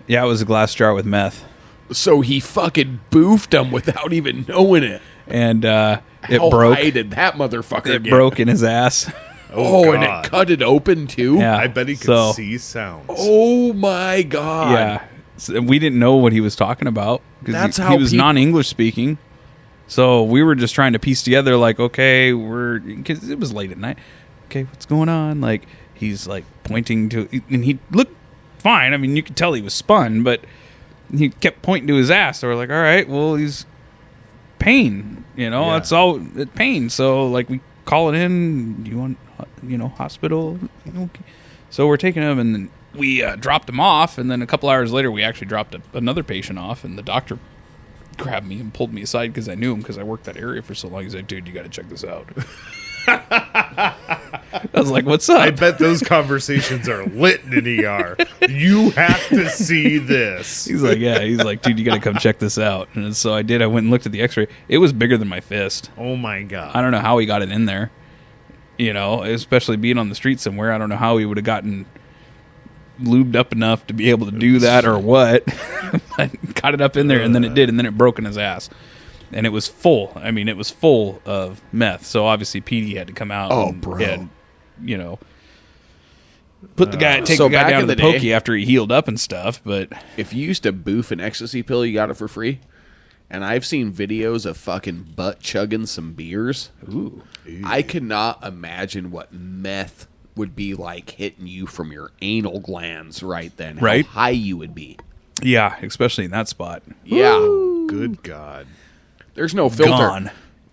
Yeah, it was a glass jar with meth. So he fucking boofed him without even knowing it. And it How broke. high did that motherfucker It get? broke in his ass. Oh, and God. it cut it open too? Yeah. I bet he could So- see sounds. Oh my God. Yeah. So we didn't know what he was talking about. 'Cause That's he how was people- non-English speaking. So we were just trying to piece together, like, okay, because it was late at night. Okay, what's going on? Like, he's like pointing to, and he looked fine. I mean, you could tell he was spun, but he kept pointing to his ass. So we're like, all right, well, he's pain. Yeah. That's all, pain. So like, we call it in. You want, hospital? Okay. So we're taking him, and then we dropped him off, and then a couple hours later, we actually dropped another patient off, and the doctor grabbed me and pulled me aside because I knew him because I worked that area for so long. He's like, dude, you got to check this out. I was like, what's up? I bet those conversations are lit in an ER. You have to see this. He's like, yeah. He's like, dude, you got to come check this out. And so I did. I went and looked at the x-ray. It was bigger than my fist. Oh, my God. I don't know how he got it in there. You know, especially being on the street somewhere. I don't know how he would have gotten lubed up enough to be able to do that or what. But got it up in there, and then it did, and then it broke in his ass. And it was full. I mean, it was full of meth. So obviously PD had to come out and you know, take the guy down to the pokey after he healed up and stuff. But if you used to boof an ecstasy pill, you got it for free. And I've seen videos of fucking butt chugging some beers. ooh. I cannot imagine what meth would be like hitting you from your anal glands right then. Right. How high you would be. Yeah, especially in that spot. Yeah. Good God. There's no filter. Gone.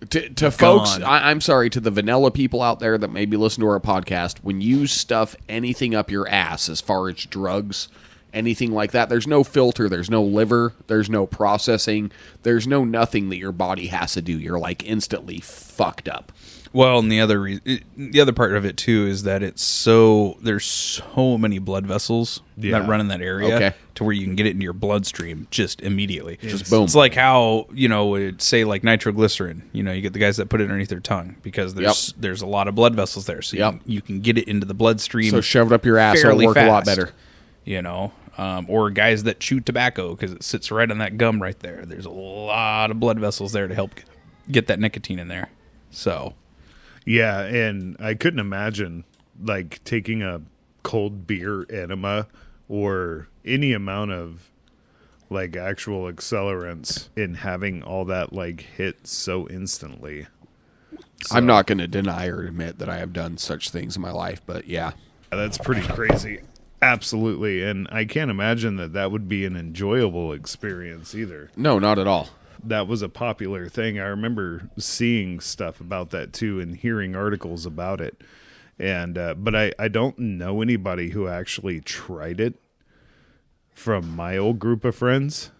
To folks, I'm sorry, to the vanilla people out there that maybe listen to our podcast, when you stuff anything up your ass as far as drugs, anything like that, there's no filter, there's no liver, there's no processing, there's no nothing that your body has to do. You're like instantly fucked up. Well, and the other part of it too is that there's so many blood vessels that run in that area to where you can get it into your bloodstream just immediately. Just boom. It's like how, you know, it'd say like nitroglycerin, you know, you get the guys that put it underneath their tongue because there's a lot of blood vessels there. So you can get it into the bloodstream. So shove it up your ass, it'll work a lot better. You know, or guys that chew tobacco because it sits right on that gum right there. There's a lot of blood vessels there to help get that nicotine in there. So... Yeah, and I couldn't imagine like taking a cold beer enema or any amount of like actual accelerants and having all that like hit so instantly. So, I'm not going to deny or admit that I have done such things in my life, but yeah. That's pretty crazy. Absolutely. And I can't imagine that would be an enjoyable experience either. No, not at all. That was a popular thing. I remember seeing stuff about that too and hearing articles about it. And but I don't know anybody who actually tried it from my old group of friends.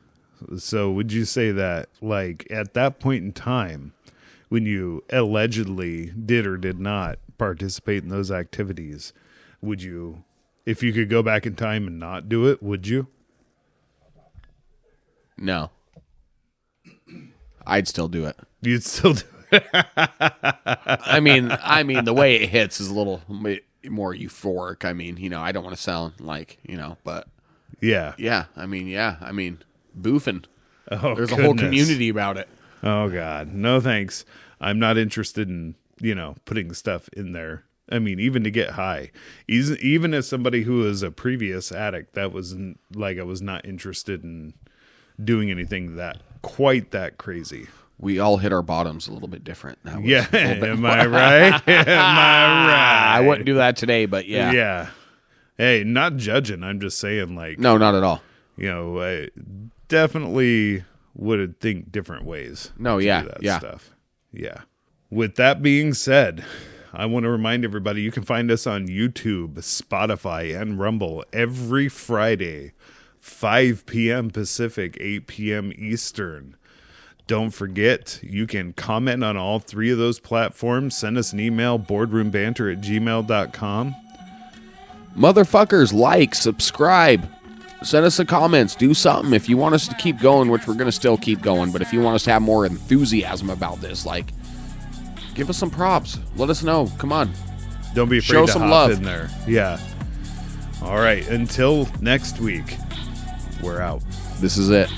So would you say that like at that point in time when you allegedly did or did not participate in those activities, would you, if you could go back in time and not do it, would you? No. I'd still do it. You'd still do it. I mean, the way it hits is a little more euphoric. I mean, you know, I don't want to sound like, you know, but yeah. I mean, boofing. Oh, there's a whole community about it. Oh God, no thanks. I'm not interested in, you know, putting stuff in there. I mean, even to get high, even as somebody who was a previous addict, that wasn't like I was not interested in doing anything quite that crazy. We all hit our bottoms a little bit different. Yeah, am I right? Am I right? I wouldn't do that today, but yeah. Yeah. Hey, not judging. I'm just saying, like, no, not at all. You know, I definitely would think different ways. No, to yeah, do that yeah. stuff. Yeah. With that being said, I want to remind everybody you can find us on YouTube, Spotify, and Rumble every Friday, 5 p.m. Pacific, 8 p.m. Eastern. Don't forget, you can comment on all three of those platforms. Send us an email, boardroombanter@gmail.com. Motherfuckers, like, subscribe, send us the comments, do something. If you want us to keep going, which we're going to still keep going, but if you want us to have more enthusiasm about this, like, give us some props. Let us know. Come on. Don't be afraid Show to some hop love in there. Yeah. All right. Until next week, we're out. This is it.